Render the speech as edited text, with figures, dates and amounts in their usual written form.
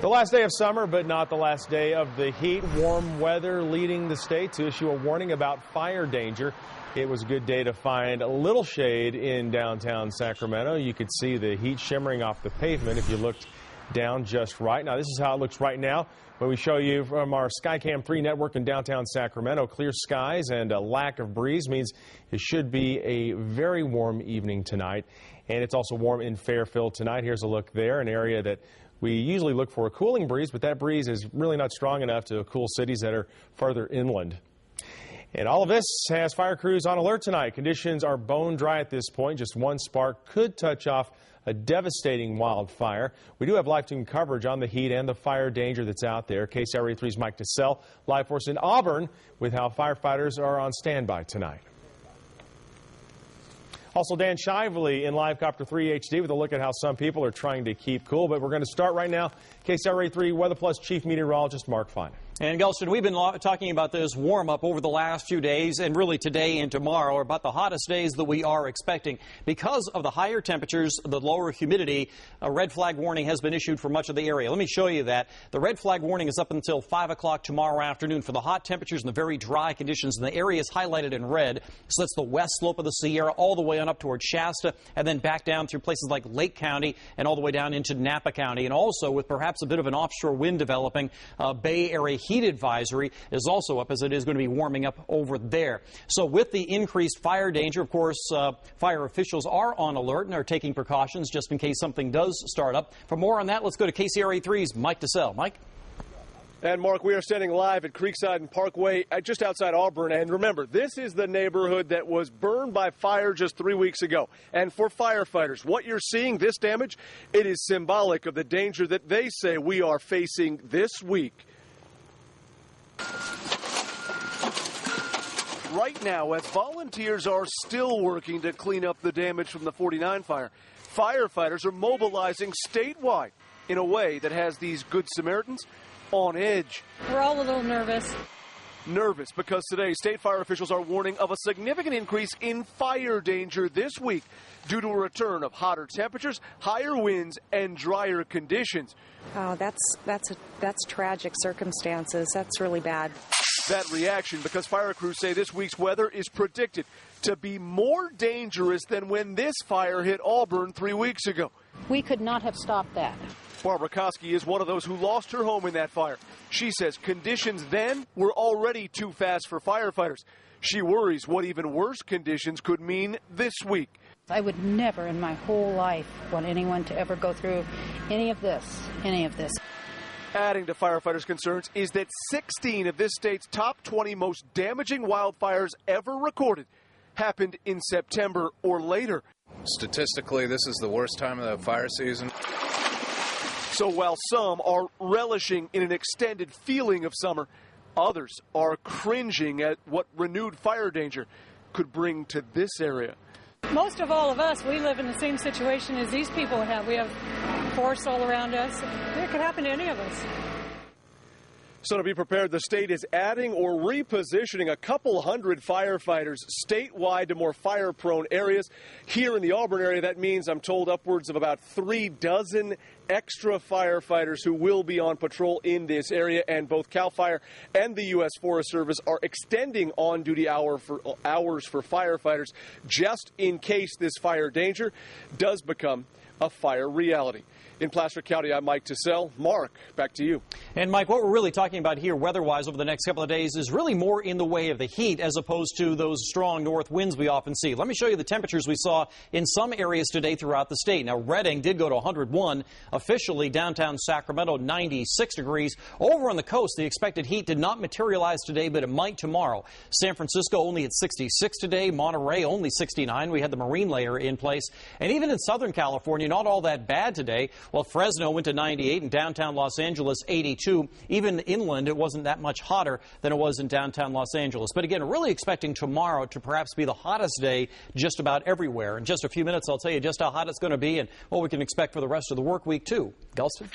The last day of summer, but not the last day of the heat. Warm weather leading the state to issue a warning about fire danger. It was a good day to find a little shade in downtown Sacramento. You could see the heat shimmering off the pavement if you looked down just right. Now, this is how it looks right now when we show you from our Skycam 3 network in downtown Sacramento. Clear skies and a lack of breeze means it should be a very warm evening tonight. And it's also warm in Fairfield tonight. Here's a look there, an area that we usually look for a cooling breeze, but that breeze is really not strong enough to cool cities that are farther inland. And all of this has fire crews on alert tonight. Conditions are bone dry at this point. Just one spark could touch off a devastating wildfire. We do have live team coverage on the heat and the fire danger that's out there. KCRA 3's Mike DeSell, live for us in Auburn, with how firefighters are on standby tonight. Also, Dan Shively in Live Copter 3 HD with a look at how some people are trying to keep cool. But we're going to start right now. KCRA 3 Weather Plus Chief Meteorologist Mark Fein. And Gelston, we've been talking about this warm-up over the last few days, and really today and tomorrow are about the hottest days that we are expecting. Because of the higher temperatures, the lower humidity, a red flag warning has been issued for much of the area. Let me show you that. The red flag warning is up until 5 o'clock tomorrow afternoon for the hot temperatures and the very dry conditions. And the area is highlighted in red. So that's the west slope of the Sierra all the way on up toward Shasta, and then back down through places like Lake County and all the way down into Napa County. And also with perhaps a bit of an offshore wind developing, Bay Area heat advisory is also up, as it is going to be warming up over there. So with the increased fire danger, of course, fire officials are on alert and are taking precautions just in case something does start up. For more on that, let's go to KCRA 3's Mike DeSell. Mike? And Mark, we are standing live at Creekside and Parkway just outside Auburn. And remember, this is the neighborhood that was burned by fire just 3 weeks ago. And for firefighters, what you're seeing, this damage, it is symbolic of the danger that they say we are facing this week. Right now, as volunteers are still working to clean up the damage from the 49 fire, firefighters are mobilizing statewide in a way that has these Good Samaritans on edge. We're all a little nervous. Nervous because today state fire officials are warning of a significant increase in fire danger this week due to a return of hotter temperatures, higher winds, and drier conditions. Oh, that's tragic circumstances. That's really bad. That reaction because fire crews say this week's weather is predicted to be more dangerous than when this fire hit Auburn 3 weeks ago. We could not have stopped that. Barbara Koski is one of those who lost her home in that fire. She says conditions then were already too fast for firefighters. She worries what even worse conditions could mean this week. I would never in my whole life want anyone to ever go through any of this. Adding to firefighters' concerns is that 16 of this state's top 20 most damaging wildfires ever recorded happened in September or later. Statistically, this is the worst time of the fire season. So while some are relishing in an extended feeling of summer, others are cringing at what renewed fire danger could bring to this area. Most of all of us, we live in the same situation as these people have. We have forests all around us. It could happen to any of us. So to be prepared, the state is adding or repositioning a couple hundred firefighters statewide to more fire-prone areas. Here in the Auburn area, that means, I'm told, upwards of about 3 dozen extra firefighters who will be on patrol in this area. And both CAL FIRE and the U.S. Forest Service are extending on-duty hours for firefighters just in case this fire danger does become a fire reality. In Placer County, I'm Mike DeSell. Mark, back to you. And Mike, what we're really talking about here weather-wise over the next couple of days is really more in the way of the heat as opposed to those strong north winds we often see. Let me show you the temperatures we saw in some areas today throughout the state. Now, Redding did go to 101. Officially, downtown Sacramento, 96 degrees. Over on the coast, the expected heat did not materialize today, but it might tomorrow. San Francisco only at 66 today. Monterey only 69. We had the marine layer in place. And even in Southern California, not all that bad today. Well, Fresno went to 98 and downtown Los Angeles 82. Even inland, it wasn't that much hotter than it was in downtown Los Angeles. But again, really expecting tomorrow to perhaps be the hottest day just about everywhere. In just a few minutes, I'll tell you just how hot it's going to be and what we can expect for the rest of the work week, too. Gelston?